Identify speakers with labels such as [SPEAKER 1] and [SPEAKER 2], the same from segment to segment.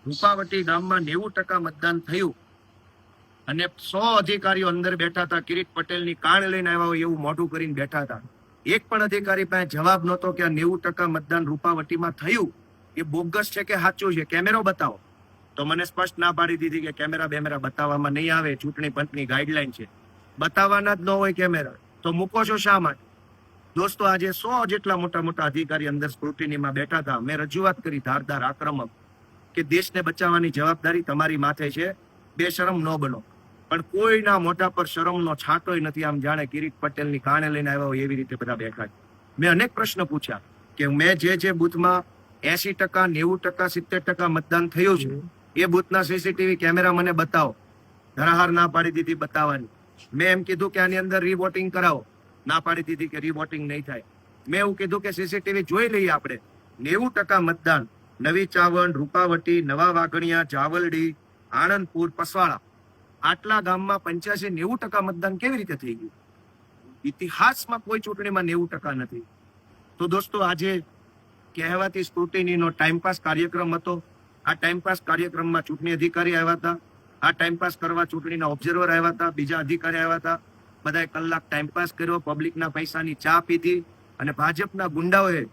[SPEAKER 1] રૂપાવટી ગામમાં 90% મતદાન થયું અને 100 અધિકારીઓ અંદર બેઠા હતા. કિરીટ પટેલની કાણ લઈને આવ્યા હોય એવું મોઢું કરીને બેઠા હતા. એક પણ અધિકારી પાસે જવાબ નહોતો કે આ 90% મતદાન રૂપાવટીમાં થયું એ બોગસ છે કે સાચું છે, કેમેરો બતાવો. તો મને સ્પષ્ટ ના પાડી દીધી કે કેમેરા બેમેરા બતાવવામાં નહીં આવે, ચૂંટણી પંચની ગાઈડલાઈન છે, બતાવવાના જ ન હોય કેમેરા, તો મૂકો છો શા માટે? દોસ્તો, આજે 100 જેટલા મોટા મોટા અધિકારી અંદર સ્ક્રુટિનીમાં બેઠા હતા. મેં રજૂઆત કરી ધારદાર આક્રમક કે દેશને બચાવવાની જવાબદારી તમારી માથે છે, બેશરમ ન બનો. પણ કોઈના મોઢા પર શરમનો છાંટોય નથી. આમ જાણે કિરીટ પટેલની કાણે લઈને આવ્યા હોય એવી રીતે બધા બેઠા છે. મેં અનેક પ્રશ્ન પૂછ્યા કે મેં જે બૂથમાં 80%, 90%, 70% મતદાન થયું છે એ બૂથના સીસીટીવી કેમેરા મને બતાવો. ધરાહાર ના પાડી દીધી બતાવવાની. મેં એમ કીધું કે આની અંદર રીવોટિંગ કરાવો, ના પાડી દીધી કે રીવોટિંગ નહીં થાય. મેં એવું કીધું કે સીસીટીવી જોઈ લઈએ આપણે. 90% મતદાન નવી ચાવણ, રૂપાવટી, નવા વાઘણિયા, જાવલડી, આણંદપુર, પસવાળા, આટલા ગામમાં 85-90% મતદાન કેવી રીતે થઈ ગયું? ઇતિહાસમાં કોઈ ચૂંટણીમાં 90% નથી. તો દોસ્તો, આજે કહેવાતી સ્ક્રુટિનીનો ટાઈમપાસ કાર્યક્રમ હતો. આ ટાઈમપાસ કાર્યક્રમમાં ચૂંટણી અધિકારી આવ્યા હતા, આ ટાઈમપાસ કરવા ચૂંટણીના ઓબ્ઝર્વર આવ્યા હતા, બીજા અધિકારી આવ્યા હતા. બધાએ કલાક ટાઈમપાસ કર્યો, પબ્લિકના પૈસાની ચા પીધી અને ભાજપના ગુંડાઓએ,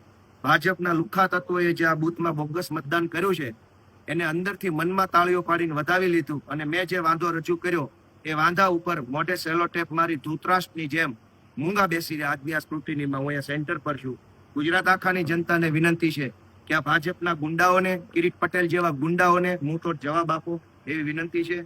[SPEAKER 1] ભાજપના લુખ્ખા તત્વોએ જે આ બૂથમાં બોગસ મતદાન કર્યું છે એને અંદરથી મનમાં તાળીઓ પાડીને વધાવી લીધું. અને મેં જે વાંધો રજૂ કર્યો એ વાંધા ઉપર મોઢે સેલોટેપ મારી ધૂતરાષ્ટ્રની જેમ મૂંગા બેસી રહ્યા. આજની આ સ્ક્રુટિનીમાં હું અહીંયા સેન્ટર પર છું. ગુજરાત આખાની જનતાને વિનંતી છે કે આ ભાજપના ગુંડાઓને, કિરીટ પટેલ જેવા ગુંડાઓને મુંહતોડ જવાબ આપો એવી વિનંતી છે.